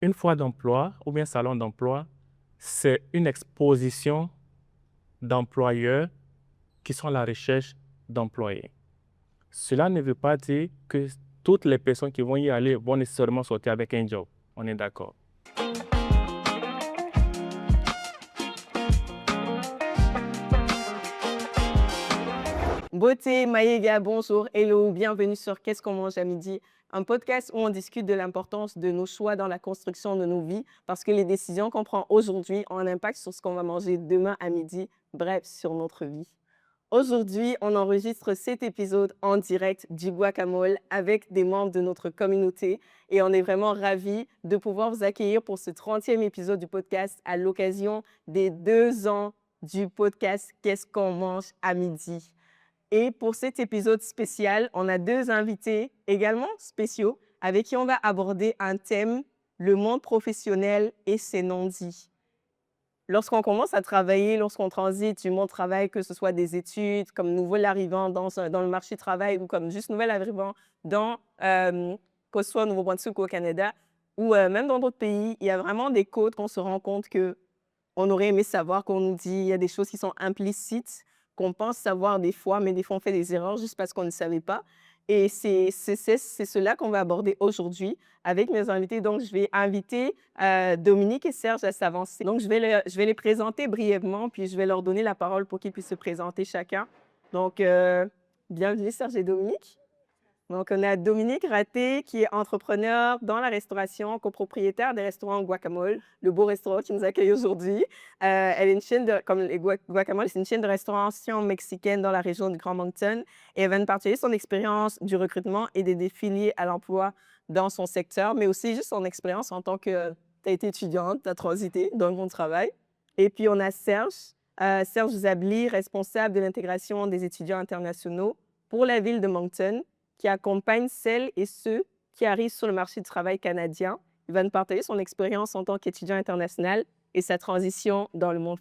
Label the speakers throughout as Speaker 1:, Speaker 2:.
Speaker 1: Une fois d'emploi ou bien salon d'emploi, c'est une exposition d'employeurs qui sont à la recherche d'employés. Cela ne veut pas dire que toutes les personnes qui vont y aller vont nécessairement sortir avec un job. On est d'accord.
Speaker 2: Beauté, Maïga, bonjour, hello, bienvenue sur Qu'est-ce qu'on mange à midi, un podcast où on discute de l'importance de nos choix dans la construction de nos vies parce que les décisions qu'on prend aujourd'hui ont un impact sur ce qu'on va manger demain à midi, bref, sur notre vie. Aujourd'hui, on enregistre cet épisode en direct du Guacamole avec des membres de notre communauté et on est vraiment ravis de pouvoir vous accueillir pour ce 30e épisode du podcast à l'occasion des 2 ans du podcast Qu'est-ce qu'on mange à midi. Et pour cet épisode spécial, on a 2 invités également spéciaux avec qui on va aborder un thème, le monde professionnel et ses non-dits. Lorsqu'on commence à travailler, lorsqu'on transite du monde travail, que ce soit des études, comme nouvel arrivant dans le marché du travail ou comme juste nouvel arrivant que ce soit au Nouveau-Brunswick ou au Canada, ou même dans d'autres pays, il y a vraiment des codes qu'on se rend compte que on aurait aimé savoir, qu'on nous dit. Il y a des choses qui sont implicites, qu'on pense savoir des fois, mais des fois on fait des erreurs juste parce qu'on ne savait pas. Et c'est cela qu'on va aborder aujourd'hui avec mes invités. Donc, je vais inviter Dominique et Serge à s'avancer. Donc, je vais les présenter brièvement, puis je vais leur donner la parole pour qu'ils puissent se présenter chacun. Donc, bienvenue Serge et Dominique. Donc, on a Dominique Raté, qui est entrepreneur dans la restauration, copropriétaire des restaurants Guacamole, le beau restaurant qui nous accueille aujourd'hui. Elle est une chaîne de, comme les Guacamole, c'est une chaîne de restauration mexicaine dans la région du Grand Moncton. Et elle va nous partager son expérience du recrutement et des défis liés à l'emploi dans son secteur, mais aussi juste son expérience en tant que tu as été étudiante, tu as transité dans le monde du travail. Et puis, on a Serge Zabli, responsable de l'intégration des étudiants internationaux pour la ville de Moncton, qui accompagne celles et ceux qui arrivent sur le marché du travail canadien. Il va nous partager son expérience en tant qu'étudiant international et sa transition dans le monde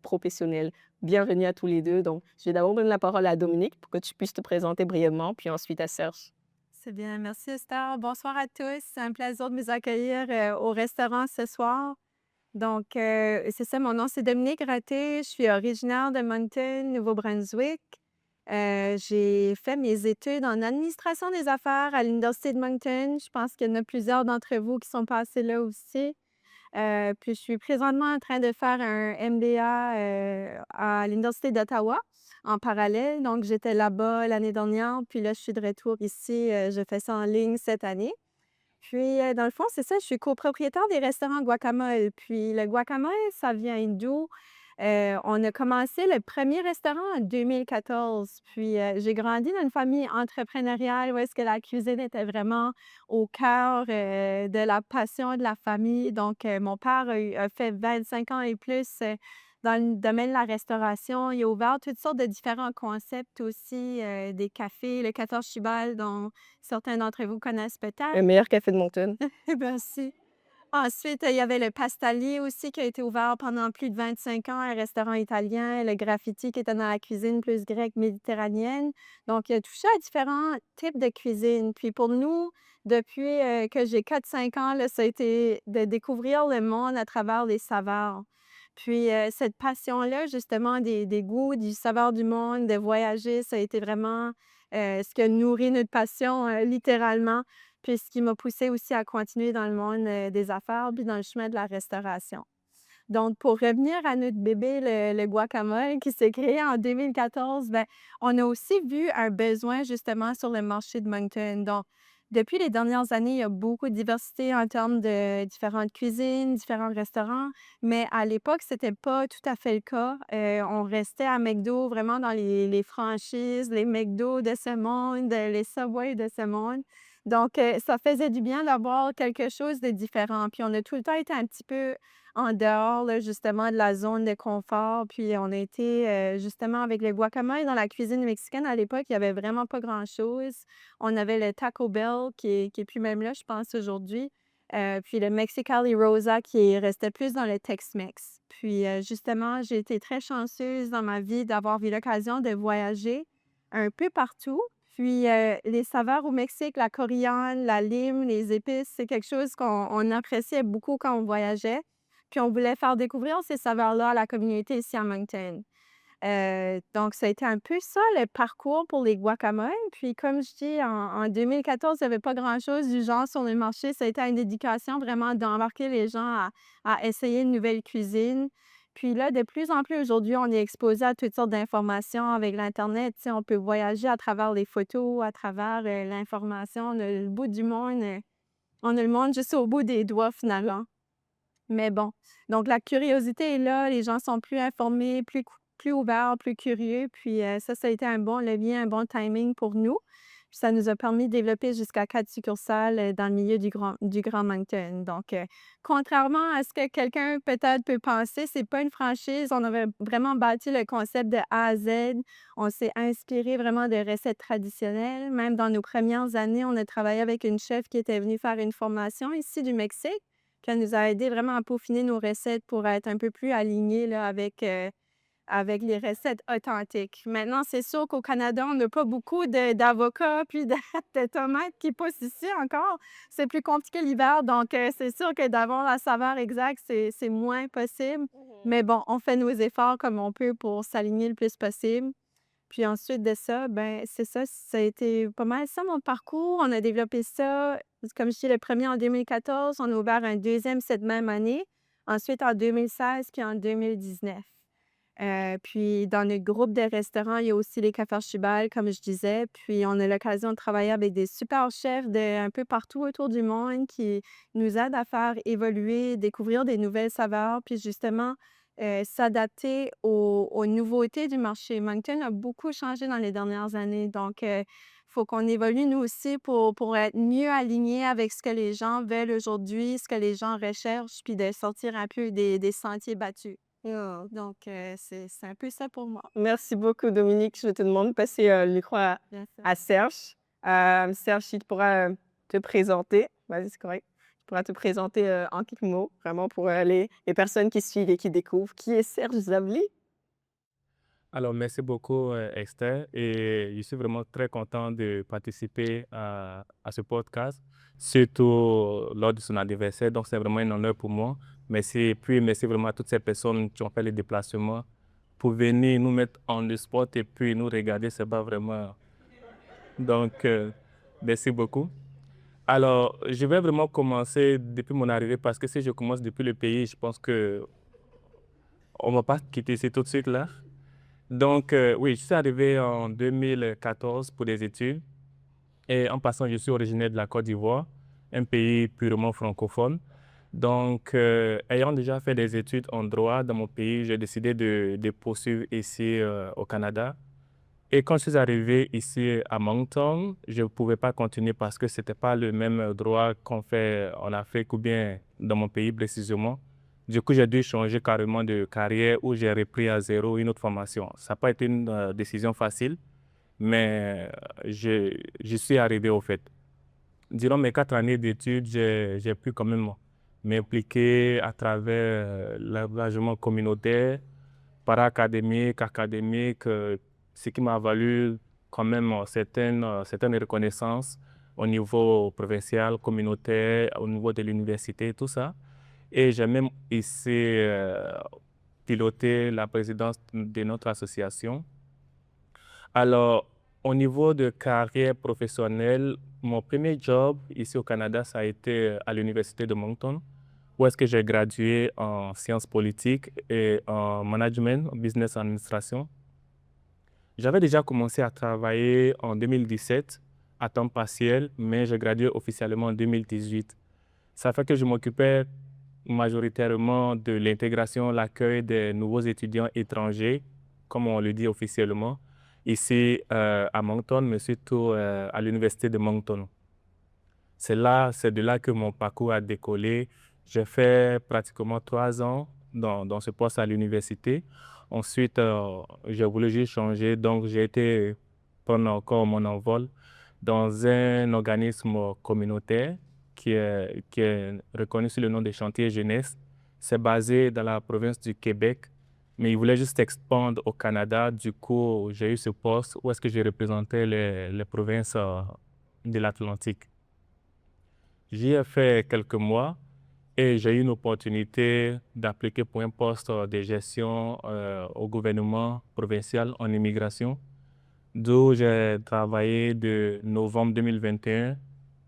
Speaker 2: professionnel. Bienvenue à tous les deux. Donc, je vais d'abord donner la parole à Dominique pour que tu puisses te présenter brièvement, puis ensuite à Serge.
Speaker 3: C'est bien, merci Esther. Bonsoir à tous. C'est un plaisir de vous accueillir au restaurant ce soir. Donc, c'est ça, mon nom c'est Dominique Raté. Je suis originaire de Moncton, Nouveau-Brunswick. J'ai fait mes études en administration des affaires à l'Université de Moncton. Je pense qu'il y en a plusieurs d'entre vous qui sont passés là aussi. Puis je suis présentement en train de faire un MBA à l'Université d'Ottawa en parallèle. Donc, j'étais là-bas l'année dernière, puis là, je suis de retour ici. Je fais ça en ligne cette année. Puis, dans le fond, c'est ça, je suis copropriétaire des restaurants Guacamole. Puis le guacamole, ça vient d'où? On a commencé le premier restaurant en 2014. Puis, j'ai grandi dans une famille entrepreneuriale où est-ce que la cuisine était vraiment au cœur, de la passion de la famille. Donc, mon père a fait 25 ans et plus, dans le domaine de la restauration. Il a ouvert toutes sortes de différents concepts aussi, des cafés, le 14 Chibal dont certains d'entre vous connaissent
Speaker 2: Le
Speaker 3: peut-être.
Speaker 2: meilleur café de Moncton.
Speaker 3: Merci. Ensuite, il y avait le Pastalier aussi qui a été ouvert pendant plus de 25 ans, un restaurant italien, le Graffiti qui était dans la cuisine plus grecque méditerranéenne. Donc, il a touché à différents types de cuisine. Puis pour nous, depuis que j'ai 4-5 ans, là, ça a été de découvrir le monde à travers les saveurs. Puis cette passion-là, justement, des goûts, du saveur du monde, de voyager, ça a été vraiment ce qui a nourri notre passion, littéralement. Puis ce qui m'a poussée aussi à continuer dans le monde, des affaires, puis dans le chemin de la restauration. Donc pour revenir à notre bébé, le guacamole qui s'est créé en 2014, ben, on a aussi vu un besoin justement sur le marché de Moncton. Donc depuis les dernières années, il y a beaucoup de diversité en termes de différentes cuisines, différents restaurants, mais à l'époque, c'était pas tout à fait le cas. On restait à McDo, vraiment dans les franchises, les McDo de ce monde, les Subway de ce monde. Donc, ça faisait du bien d'avoir quelque chose de différent. Puis on a tout le temps été un petit peu en dehors, là, justement, de la zone de confort. Puis on a été, justement, avec le guacamole dans la cuisine mexicaine. À l'époque, il y avait vraiment pas grand-chose. On avait le Taco Bell qui est plus même là, je pense, aujourd'hui. Puis le Mexicali Rosa qui restait plus dans le Tex-Mex. Puis, justement, j'ai été très chanceuse dans ma vie d'avoir eu l'occasion de voyager un peu partout. Puis, les saveurs au Mexique, la coriandre, la lime, les épices, c'est quelque chose qu'on appréciait beaucoup quand on voyageait. Puis on voulait faire découvrir ces saveurs-là à la communauté ici à Moncton. Donc ça a été un peu ça le parcours pour les guacamoles. Puis comme je dis, en 2014, il y avait pas grand-chose du genre sur le marché. Ça a été une éducation vraiment d'embarquer les gens à essayer une nouvelle cuisine. Puis là, de plus en plus aujourd'hui, on est exposé à toutes sortes d'informations avec l'internet. Tu sais, on peut voyager à travers les photos, à travers, l'information. On a le bout du monde, on a le monde juste au bout des doigts finalement. Mais bon, donc la curiosité est là, les gens sont plus informés, plus ouverts, plus curieux, puis ça a été un bon levier, un bon timing pour nous. Puis ça nous a permis de développer jusqu'à 4 succursales, dans le milieu du Grand Moncton. Donc contrairement à ce que quelqu'un peut-être peut penser, c'est pas une franchise. On avait vraiment bâti le concept de A à Z. On s'est inspiré vraiment de recettes traditionnelles. Même dans nos premières années, on a travaillé avec une chef qui était venue faire une formation ici du Mexique. Puis elle nous a aidé vraiment à peaufiner nos recettes pour être un peu plus alignées là, avec les recettes authentiques. Maintenant, c'est sûr qu'au Canada, on n'a pas beaucoup d'avocats puis de tomates qui poussent ici encore. C'est plus compliqué l'hiver, donc c'est sûr que d'avoir la saveur exacte, c'est moins possible. Mais bon, on fait nos efforts comme on peut pour s'aligner le plus possible. Puis ensuite de ça, ben c'est ça, ça a été pas mal ça mon parcours. On a développé ça, comme je dis, le premier en 2014, on a ouvert un deuxième cette même année, ensuite en 2016 puis en 2019. Puis dans notre groupe de restaurants, il y a aussi les Cafés Archibald, comme je disais, puis on a l'occasion de travailler avec des super chefs de un peu partout autour du monde qui nous aident à faire évoluer, découvrir des nouvelles saveurs, puis justement, s'adapter aux nouveautés du marché. Moncton a beaucoup changé dans les dernières années, donc faut qu'on évolue nous aussi pour être mieux alignés avec ce que les gens veulent aujourd'hui, ce que les gens recherchent, puis de sortir un peu des sentiers battus.
Speaker 2: Ah.
Speaker 3: Donc c'est un peu ça pour moi.
Speaker 2: Merci beaucoup, Dominique. Je te demande de passer le micro
Speaker 3: Bien sûr.
Speaker 2: à Serge. Serge, si tu pourras te présenter. Vas-y, c'est correct. Tu pourras te présenter en quelques mots, vraiment pour les personnes qui suivent et qui découvrent. Qui est Serge Zavli?
Speaker 1: Alors, merci beaucoup, Esther, et je suis vraiment très content de participer à ce podcast, surtout lors de son anniversaire. Donc, c'est vraiment un honneur pour moi. Merci, puis merci vraiment à toutes ces personnes qui ont fait les déplacements pour venir nous mettre en le sport et puis nous regarder. C'est pas vraiment. Donc, merci beaucoup. Alors, je vais vraiment commencer depuis mon arrivée parce que si je commence depuis le pays, je pense que on ne va pas quitter ici tout de suite là. Donc, oui, je suis arrivé en 2014 pour des études. Et en passant, je suis originaire de la Côte d'Ivoire, un pays purement francophone. Donc, ayant déjà fait des études en droit dans mon pays, j'ai décidé de poursuivre ici au Canada. Et quand je suis arrivé ici à Moncton, je ne pouvais pas continuer parce que ce n'était pas le même droit qu'on fait en Afrique ou bien dans mon pays précisément. Du coup, j'ai dû changer carrément de carrière où j'ai repris à zéro une autre formation. Ça n'a pas été une décision facile, mais je suis arrivé au fait. Durant mes 4 années d'études, j'ai pu quand même m'impliquer à travers l'engagement communautaire, para-académique, académique, ce qui m'a valu quand même certaines reconnaissances au niveau provincial, communautaire, au niveau de l'université, tout ça. Et j'ai même ici piloté la présidence de notre association. Alors, au niveau de carrière professionnelle, mon premier job ici au Canada, ça a été à l'Université de Moncton, où est-ce que j'ai gradué en sciences politiques et en management, en business administration. J'avais déjà commencé à travailler en 2017 à temps partiel, mais j'ai gradué officiellement en 2018. Ça fait que je m'occupais majoritairement de l'intégration, l'accueil des nouveaux étudiants étrangers, comme on le dit officiellement, ici à Moncton, mais surtout à l'Université de Moncton. C'est de là que mon parcours a décollé. J'ai fait pratiquement 3 ans dans ce poste à l'université. Ensuite, j'ai voulu juste changer, donc j'ai été prendre encore mon envol dans un organisme communautaire qui est reconnu sous le nom de Chantier Jeunesse. C'est basé dans la province du Québec. mais ils voulaient juste expandre au Canada. Du coup, j'ai eu ce poste où est-ce que j'ai représenté les provinces de l'Atlantique. J'y ai fait quelques mois et j'ai eu une opportunité d'appliquer pour un poste de gestion au gouvernement provincial en immigration, d'où j'ai travaillé de novembre 2021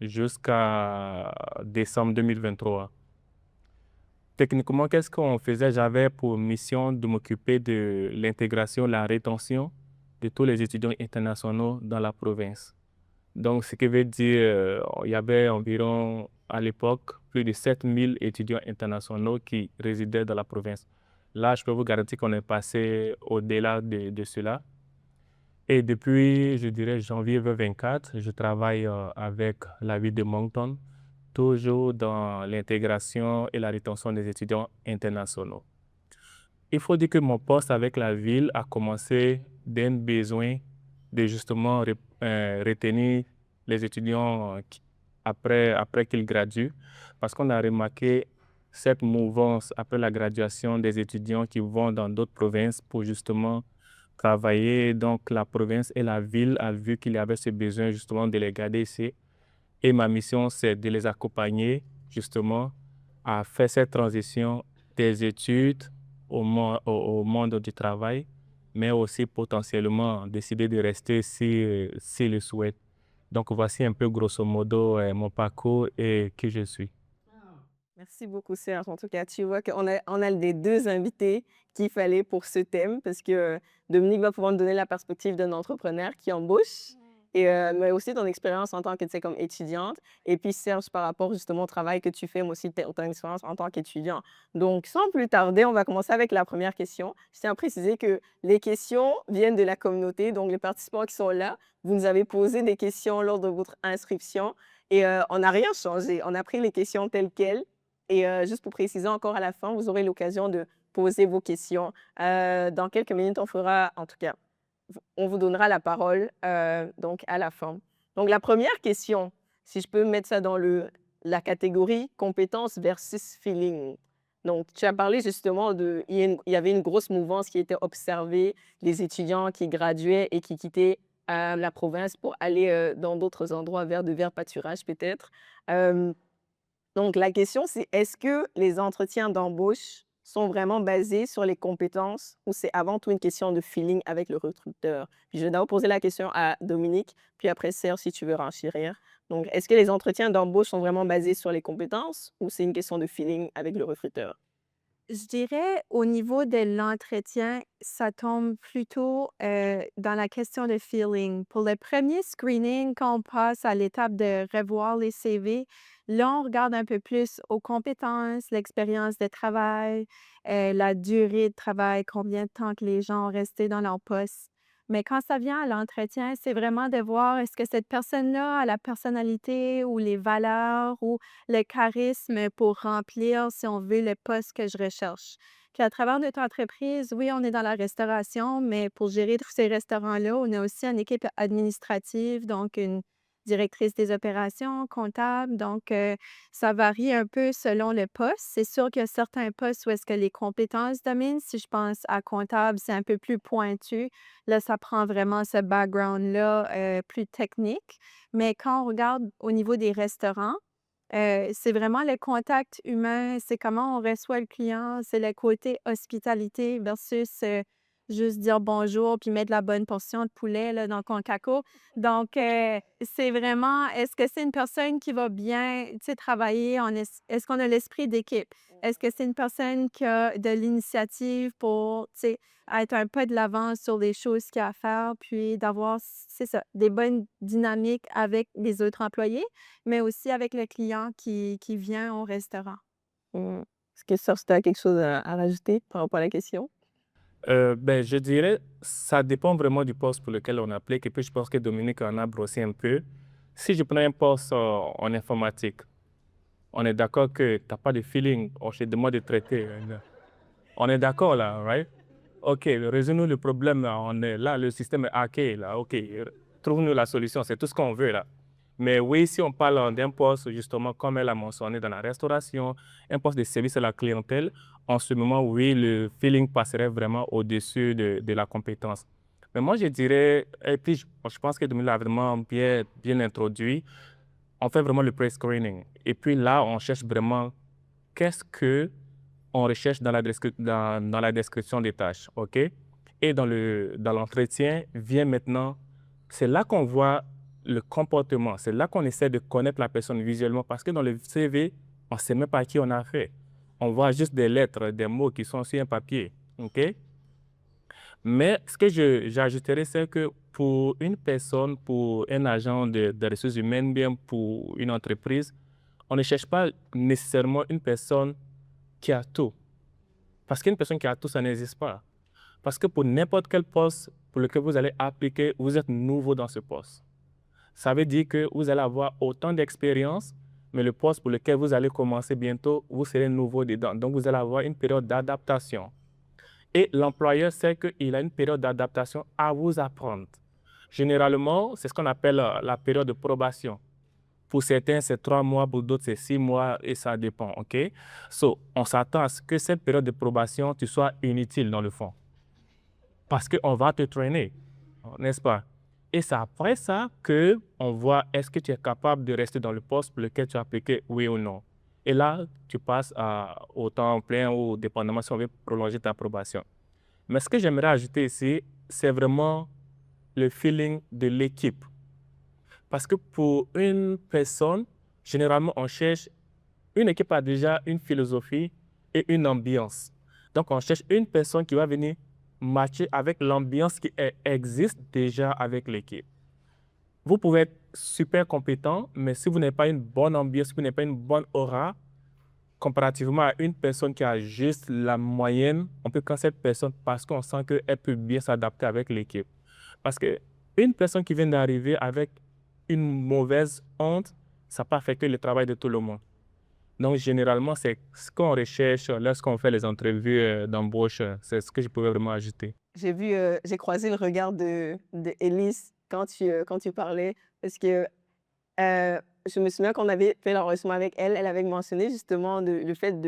Speaker 1: jusqu'à décembre 2023. Techniquement, qu'est-ce qu'on faisait? J'avais pour mission de m'occuper de l'intégration, la rétention de tous les étudiants internationaux dans la province. Donc, ce qui veut dire, il y avait environ, à l'époque, plus de 7000 étudiants internationaux qui résidaient dans la province. Là, je peux vous garantir qu'on est passé au-delà de cela. Et depuis, je dirais, janvier 2024, je travaille avec la ville de Moncton, toujours dans l'intégration et la rétention des étudiants internationaux. Il faut dire que mon poste avec la ville a commencé d'un besoin de justement retenir les étudiants après qu'ils graduent, parce qu'on a remarqué cette mouvance après la graduation des étudiants qui vont dans d'autres provinces pour justement travailler. Donc la province et la ville a vu qu'il y avait ce besoin justement de les garder ici. Et ma mission, c'est de les accompagner justement à faire cette transition des études au monde du travail, mais aussi potentiellement décider de rester s'ils le souhaitent. Donc, voici un peu grosso modo mon parcours et qui je suis.
Speaker 2: Merci beaucoup, Serge. En tout cas, tu vois qu'on a les deux invités qu'il fallait pour ce thème parce que Dominique va pouvoir nous donner la perspective d'un entrepreneur qui embauche, mais aussi ton expérience en tant que, tu sais, comme étudiante. Et puis, Serge, par rapport justement au travail que tu fais, mais aussi ton expérience en tant qu'étudiant. Donc, sans plus tarder, on va commencer avec la première question. Je tiens à préciser que les questions viennent de la communauté. Donc, les participants qui sont là, vous nous avez posé des questions lors de votre inscription et on n'a rien changé. On a pris les questions telles quelles. Et juste pour préciser encore à la fin, vous aurez l'occasion de poser vos questions. Dans quelques minutes, on fera, en tout cas, on vous donnera la parole donc à la fin. Donc la première question, si je peux mettre ça dans la catégorie compétences versus feeling. Donc tu as parlé justement il y avait une grosse mouvance qui était observée, les étudiants qui graduaient et qui quittaient la province pour aller dans d'autres endroits vers de verts pâturages peut-être. Donc, la question, c'est est-ce que les entretiens d'embauche sont vraiment basés sur les compétences ou c'est avant tout une question de feeling avec le recruteur? Puis je vais d'abord poser la question à Dominique, puis après Serge, si tu veux renchérir. Donc, est-ce que les entretiens d'embauche sont vraiment basés sur les compétences ou c'est une question de feeling avec le recruteur?
Speaker 3: Je dirais au niveau de l'entretien, ça tombe plutôt, dans la question de feeling. Pour le premier screening, quand on passe à l'étape de revoir les CV, là, on regarde un peu plus aux compétences, l'expérience de travail, la durée de travail, combien de temps que les gens ont resté dans leur poste. Mais quand ça vient à l'entretien, c'est vraiment de voir est-ce que cette personne-là a la personnalité ou les valeurs ou le charisme pour remplir, si on veut, le poste que je recherche. Puis à travers notre entreprise, oui, on est dans la restauration, mais pour gérer tous ces restaurants-là, on a aussi une équipe administrative, donc une directrice des opérations, comptable. Donc, ça varie un peu selon le poste. C'est sûr qu'il y a certains postes où est-ce que les compétences dominent. Si je pense à comptable, c'est un peu plus pointu. Là, ça prend vraiment ce background-là, plus technique. Mais quand on regarde au niveau des restaurants, c'est vraiment le contact humain, c'est comment on reçoit le client, c'est le côté hospitalité versus, juste dire bonjour puis mettre la bonne portion de poulet là, dans ton caco. Donc, c'est vraiment est-ce que c'est une personne qui va bien, tu sais, travailler est-ce qu'on a l'esprit d'équipe? Est-ce que c'est une personne qui a de l'initiative pour, tu sais, être un pas de l'avant sur les choses qu'il y a à faire, puis d'avoir, c'est ça, des bonnes dynamiques avec les autres employés? Mais aussi avec le client qui vient au restaurant.
Speaker 2: Mmh. Est-ce que Serge, tu as quelque chose à rajouter par rapport à la question?
Speaker 1: Ben, je dirais, ça dépend vraiment du poste pour lequel on applique. Et puis, je pense que Dominique en a brossé un peu. Si je prends un poste en informatique, on est d'accord que tu n'as pas de feeling, on te demande de traiter. On est d'accord là, right? OK, résout-nous le problème, là, on est là, le système est hacké, là, OK, trouve-nous la solution, c'est tout ce qu'on veut là. Mais oui, si on parle d'un poste, justement, comme elle a mentionné dans la restauration, un poste de service à la clientèle, en ce moment, oui, le feeling passerait vraiment au-dessus de la compétence. Mais moi, je dirais, et puis je pense que Dominique l'a vraiment bien introduit, on fait vraiment le pre-screening. Et puis là, on cherche vraiment qu'est-ce que on recherche dans dans la description des tâches, OK? Et dans l'entretien, vient maintenant, c'est là qu'on voit le comportement, c'est là qu'on essaie de connaître la personne visuellement, parce que dans le CV, on ne sait même pas à qui on a fait. On voit juste des lettres, des mots qui sont sur un papier, OK? Mais ce que j'ajouterais, c'est que pour une personne, pour un agent de ressources humaines, bien pour une entreprise, on ne cherche pas nécessairement une personne qui a tout. Parce qu'une personne qui a tout, ça n'existe pas. Parce que pour n'importe quel poste pour lequel vous allez appliquer, vous êtes nouveau dans ce poste. Ça veut dire que vous allez avoir autant d'expérience, mais le poste pour lequel vous allez commencer bientôt, vous serez nouveau dedans. Donc, vous allez avoir une période d'adaptation. Et l'employeur sait qu'il a une période d'adaptation à vous apprendre. Généralement, c'est ce qu'on appelle la période de probation. Pour certains, c'est 3 mois, pour d'autres, c'est 6 mois et ça dépend, OK? So, on s'attend à ce que cette période de probation, tu sois inutile dans le fond. Parce qu'on va te traîner, n'est-ce pas? Et c'est après ça qu'on voit est-ce que tu es capable de rester dans le poste pour lequel tu as appliqué, oui ou non. Et là, tu passes au temps plein ou dépendamment si on veut prolonger ta probation. Mais ce que j'aimerais ajouter ici, c'est vraiment le feeling de l'équipe. Parce que pour une personne, généralement, on cherche, une équipe a déjà une philosophie et une ambiance. Donc, on cherche une personne qui va venir matcher avec l'ambiance qui existe déjà avec l'équipe. Vous pouvez être super compétent, mais si vous n'avez pas une bonne ambiance, si vous n'avez pas une bonne aura, comparativement à une personne qui a juste la moyenne, on peut prendre cette personne parce qu'on sent qu'elle peut bien s'adapter avec l'équipe. Parce qu'une personne qui vient d'arriver avec une mauvaise honte, ça peut affecter le travail de tout le monde. Donc, généralement, c'est ce qu'on recherche lorsqu'on fait les entrevues d'embauche. C'est ce que je pouvais vraiment ajouter.
Speaker 2: J'ai croisé le regard de Élise quand tu parlais, parce que je me souviens qu'on avait fait l'enregistrement avec elle. Elle avait mentionné justement le fait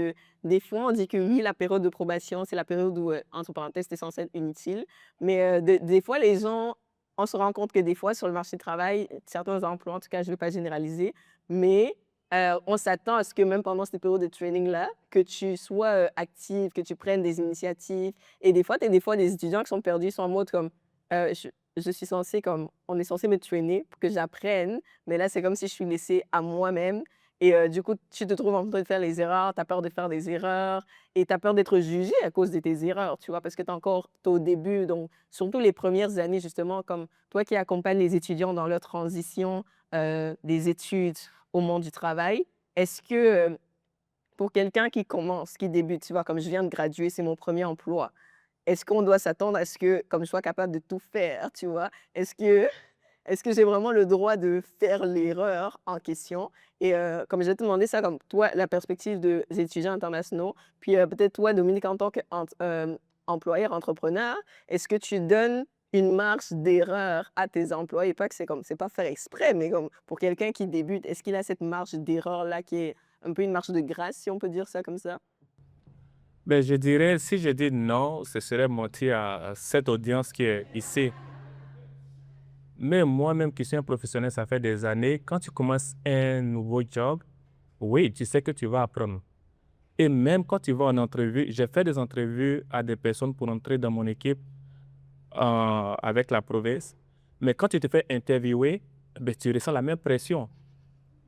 Speaker 2: des fois, on dit que oui, la période de probation, c'est la période où, entre parenthèses, c'est censé être inutile. Mais des fois, les gens, on se rend compte que des fois, sur le marché du travail, certains emplois, en tout cas, je ne vais pas généraliser, mais on s'attend à ce que même pendant cette période de training-là, que tu sois active, que tu prennes des initiatives. Et des fois, tu as des étudiants qui sont perdus, ils sont en mode comme, euh, je, je suis censée comme, on est censé me trainer pour que j'apprenne, mais là, c'est comme si je suis laissée à moi-même. Et du coup, tu te trouves en train de faire les erreurs, tu as peur de faire des erreurs et tu as peur d'être jugé à cause de tes erreurs, tu vois, parce que tu es encore t'es au début. Donc, surtout les premières années, justement, comme toi qui accompagnes les étudiants dans leur transition des études au monde du travail, est-ce que pour quelqu'un qui commence, qui débute, tu vois, comme je viens de graduer, c'est mon premier emploi, est-ce qu'on doit s'attendre à ce que, comme je sois capable de tout faire, tu vois? Est-ce que j'ai vraiment le droit de faire l'erreur en question? Et comme je vais te demander ça, comme toi, la perspective des étudiants internationaux, puis peut-être toi, Dominique, en tant qu'employeur, entrepreneur, est-ce que tu donnes une marge d'erreur à tes employés? Pas que c'est comme, c'est pas faire exprès, mais comme pour quelqu'un qui débute, est-ce qu'il a cette marge d'erreur-là qui est un peu une marge de grâce, si on peut dire ça comme ça?
Speaker 1: Ben, je dirais, si je dis non, ce serait mentir à cette audience qui est ici. Mais moi-même qui suis un professionnel, ça fait des années, quand tu commences un nouveau job, oui, tu sais que tu vas apprendre. Et même quand tu vas en entrevue, j'ai fait des entrevues à des personnes pour entrer dans mon équipe avec la province. Mais quand tu te fais interviewer, ben, tu ressens la même pression.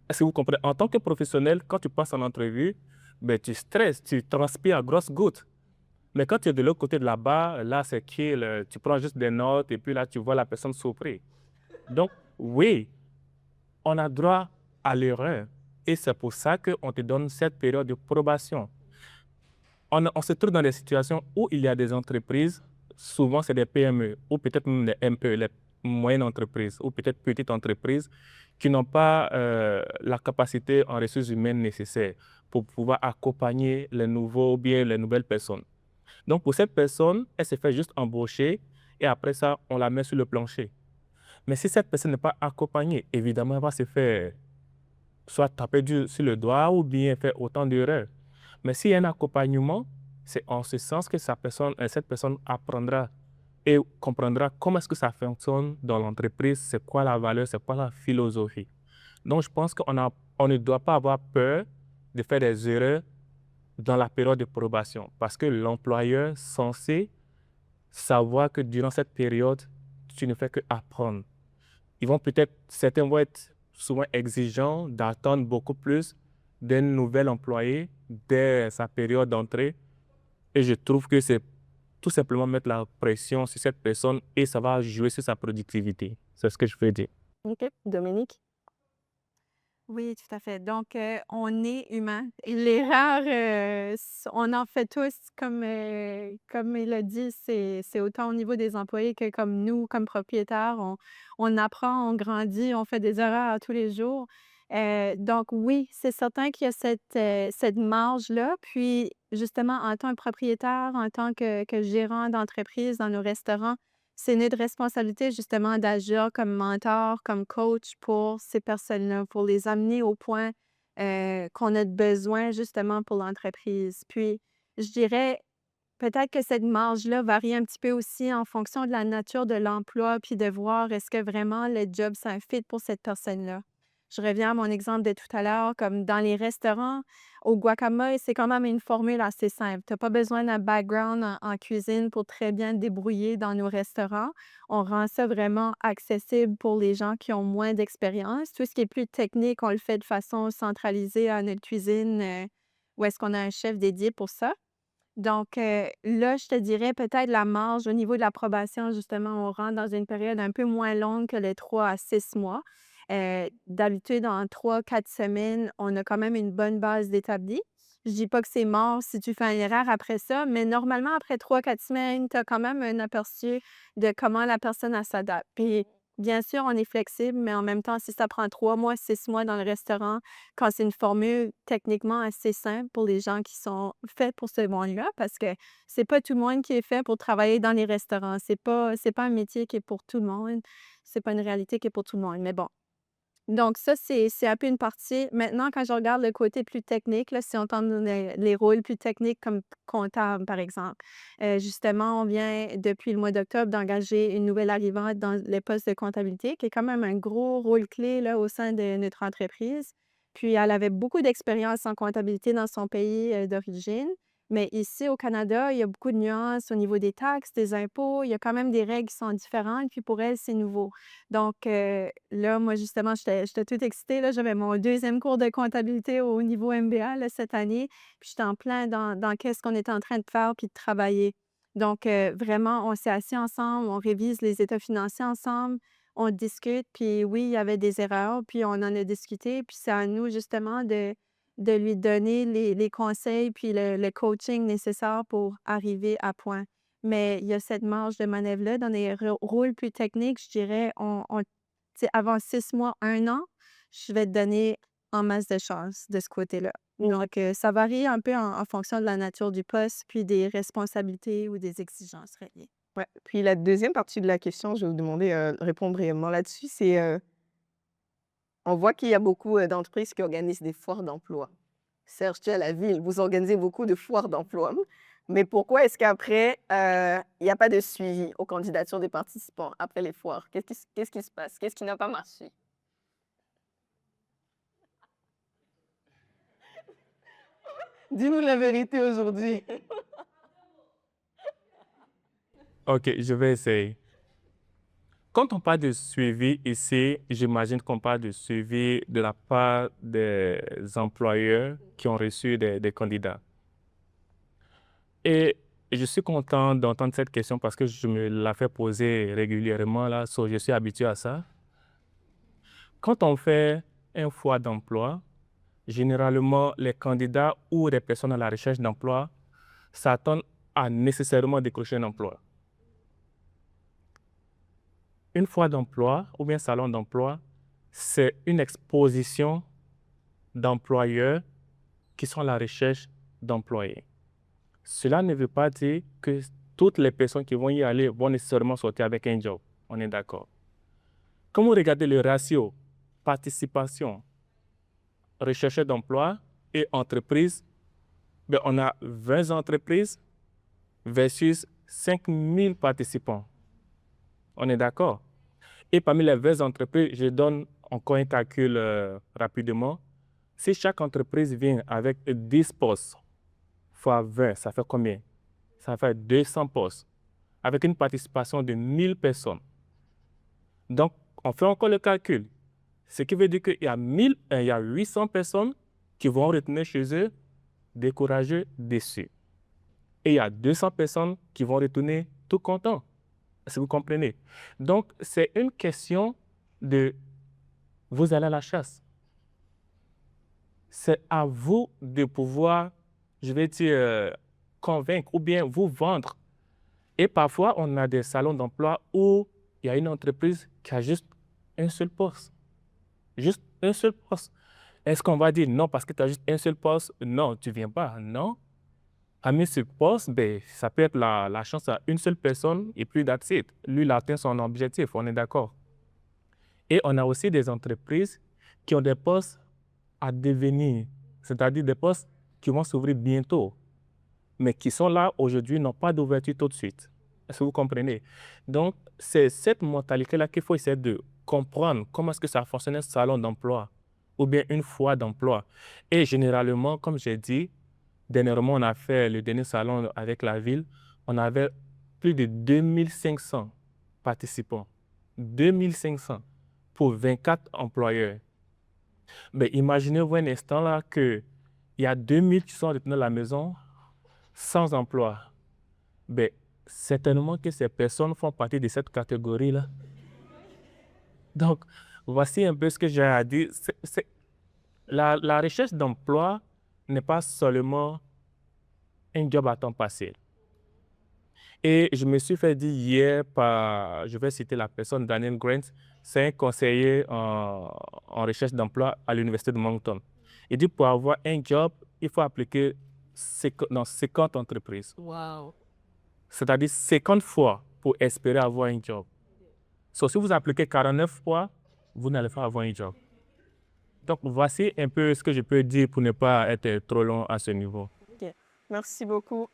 Speaker 1: Est-ce que vous comprenez? En tant que professionnel, quand tu passes en entrevue, ben, tu stresses, tu transpires à grosses gouttes. Mais quand tu es de l'autre côté de la barre, là, c'est kill. Tu prends juste des notes et puis là, tu vois la personne souffrir. Donc, oui, on a droit à l'erreur. Et c'est pour ça qu'on te donne cette période de probation. On se trouve dans des situations où il y a des entreprises, souvent c'est des PME, ou peut-être même des MPE, les moyennes entreprises, ou peut-être petites entreprises, qui n'ont pas la capacité en ressources humaines nécessaire pour pouvoir accompagner les nouveaux ou bien les nouvelles personnes. Donc, pour cette personne, elle se fait juste embaucher et après ça, on la met sur le plancher. Mais si cette personne n'est pas accompagnée, évidemment, elle va se faire soit taper sur le doigt ou bien faire autant d'erreurs. Mais s'il y a un accompagnement, c'est en ce sens que cette personne apprendra et comprendra comment est-ce que ça fonctionne dans l'entreprise, c'est quoi la valeur, c'est quoi la philosophie. Donc, je pense qu'on ne doit pas avoir peur de faire des erreurs dans la période de probation parce que l'employeur est censé savoir que durant cette période, tu ne fais que apprendre. Certains vont être souvent exigeants d'attendre beaucoup plus d'un nouvel employé dès sa période d'entrée. Et je trouve que c'est tout simplement mettre la pression sur cette personne et ça va jouer sur sa productivité. C'est ce que je veux dire.
Speaker 2: OK. Dominique?
Speaker 3: Oui, tout à fait. Donc, on est humain. Et l'erreur, on en fait tous, comme il a dit, c'est autant au niveau des employés que comme nous, comme propriétaires. On apprend, on grandit, on fait des erreurs à tous les jours. Donc, oui, c'est certain qu'il y a cette marge-là. Puis, justement, en tant que propriétaire, en tant que gérant d'entreprise dans nos restaurants, c'est notre responsabilité justement d'agir comme mentor, comme coach pour ces personnes-là, pour les amener au point qu'on a besoin justement pour l'entreprise. Puis, je dirais peut-être que cette marge-là varie un petit peu aussi en fonction de la nature de l'emploi, puis de voir est-ce que vraiment le job, c'est un fit pour cette personne-là. Je reviens à mon exemple de tout à l'heure, comme dans les restaurants, au guacamole, c'est quand même une formule assez simple. Tu n'as pas besoin d'un background en cuisine pour très bien te débrouiller dans nos restaurants. On rend ça vraiment accessible pour les gens qui ont moins d'expérience. Tout ce qui est plus technique, on le fait de façon centralisée à notre cuisine, où est-ce qu'on a un chef dédié pour ça. Donc, là, je te dirais peut-être la marge au niveau de l'approbation, justement, on rentre dans une période un peu moins longue que les 3 à 6 mois. D'habitude, en 3 4 semaines, on a quand même une bonne base d'établi. Je dis pas que c'est mort si tu fais une erreur après ça, mais normalement, après 3 4 semaines, tu as quand même un aperçu de comment la personne elle s'adapte. Puis, bien sûr, on est flexible, mais en même temps, si ça prend 3 mois, 6 mois dans le restaurant, quand c'est une formule techniquement assez simple pour les gens qui sont faits pour ce monde-là, parce que c'est pas tout le monde qui est fait pour travailler dans les restaurants. C'est pas un métier qui est pour tout le monde. C'est pas une réalité qui est pour tout le monde. Mais bon. Donc ça, c'est un peu une partie. Maintenant, quand je regarde le côté plus technique, là, si on tente les rôles plus techniques comme comptable, par exemple. Justement, on vient depuis le mois d'octobre d'engager une nouvelle arrivante dans le poste de comptabilité, qui est quand même un gros rôle clé là, au sein de notre entreprise. Puis elle avait beaucoup d'expérience en comptabilité dans son pays d'origine. Mais ici, au Canada, il y a beaucoup de nuances au niveau des taxes, des impôts. Il y a quand même des règles qui sont différentes. Puis pour elle, c'est nouveau. Donc, là, moi, justement, j'étais toute excitée, là. J'avais mon deuxième cours de comptabilité au niveau MBA, là, cette année. Puis j'étais en plein dans qu'est-ce qu'on était en train de faire puis de travailler. Donc, vraiment, on s'est assis ensemble, on révise les états financiers ensemble, on discute. Puis oui, il y avait des erreurs, puis on en a discuté. Puis c'est à nous, justement, de lui donner les conseils puis le coaching nécessaire pour arriver à point. Mais il y a cette marge de manœuvre-là. Dans des rôles plus techniques, je dirais, tu sais, avant 6 mois, 1 an, je vais te donner en masse de chance de ce côté-là. Donc, ça varie un peu en fonction de la nature du poste, puis des responsabilités ou des exigences reliées.
Speaker 2: Ouais. Puis la deuxième partie de la question, je vais vous demander de répondre brièvement là-dessus, c'est on voit qu'il y a beaucoup d'entreprises qui organisent des foires d'emploi. Serge, tu es à la ville, vous organisez beaucoup de foires d'emploi. Mais pourquoi est-ce qu'après, il n'y a pas de suivi aux candidatures des participants après les foires? Qu'est-ce qui se passe? Qu'est-ce qui n'a pas marché? Dis-nous la vérité aujourd'hui.
Speaker 1: OK, je vais essayer. Quand on parle de suivi ici, j'imagine qu'on parle de suivi de la part des employeurs qui ont reçu des candidats. Et je suis content d'entendre cette question parce que je me la fais poser régulièrement là, je suis habitué à ça. Quand on fait un foire d'emploi, généralement, les candidats ou les personnes à la recherche d'emploi s'attendent à nécessairement décrocher un emploi. Une foire d'emploi ou bien salon d'emploi, c'est une exposition d'employeurs qui sont à la recherche d'employés. Cela ne veut pas dire que toutes les personnes qui vont y aller vont nécessairement sortir avec un job. On est d'accord. Quand vous regardez le ratio participation, recherche d'emploi et entreprise, ben, on a 20 entreprises versus 5000 participants. On est d'accord? Et parmi les 20 entreprises, je donne encore un calcul rapidement. Si chaque entreprise vient avec 10 postes fois 20, ça fait combien? Ça fait 200 postes avec une participation de 1000 personnes. Donc, on fait encore le calcul. Ce qui veut dire qu'il y a 800 personnes qui vont retourner chez eux découragés, déçus. Et il y a 200 personnes qui vont retourner tout contents. Si vous comprenez. Donc, c'est une question de vous allez à la chasse. C'est à vous de pouvoir, je vais dire, convaincre ou bien vous vendre. Et parfois, on a des salons d'emploi où il y a une entreprise qui a juste un seul poste. Juste un seul poste. Est-ce qu'on va dire non parce que tu as juste un seul poste? Non, tu ne viens pas. Non. Parmi ce poste, ben, ça peut être la chance à une seule personne et puis that's it. Lui, il atteint son objectif, on est d'accord. Et on a aussi des entreprises qui ont des postes à devenir, c'est-à-dire des postes qui vont s'ouvrir bientôt, mais qui sont là aujourd'hui, n'ont pas d'ouverture tout de suite. Est-ce que vous comprenez? Donc, c'est cette mentalité-là qu'il faut essayer de comprendre comment est-ce que ça fonctionne un salon d'emploi ou bien une foire d'emploi. Et généralement, comme j'ai dit, dernièrement, on a fait le dernier salon avec la ville, on avait plus de 2500 participants. 2500 pour 24 employeurs. Mais imaginez-vous un instant là qu'il y a 2000 qui sont retenus à la maison sans emploi. Ben, certainement que ces personnes font partie de cette catégorie-là. Donc, voici un peu ce que j'ai à dire. La recherche d'emploi n'est pas seulement un job à temps partiel. Et je me suis fait dire hier par, je vais citer la personne, Daniel Grant, c'est un conseiller en recherche d'emploi à l'Université de Moncton. Il dit pour avoir un job, il faut appliquer dans 50 entreprises.
Speaker 2: Wow.
Speaker 1: C'est-à-dire 50 fois pour espérer avoir un job. So, si vous appliquez 49 fois, vous n'allez pas avoir un job. Donc, voici un peu ce que je peux dire pour ne pas être trop long à ce niveau.
Speaker 2: OK. Merci beaucoup.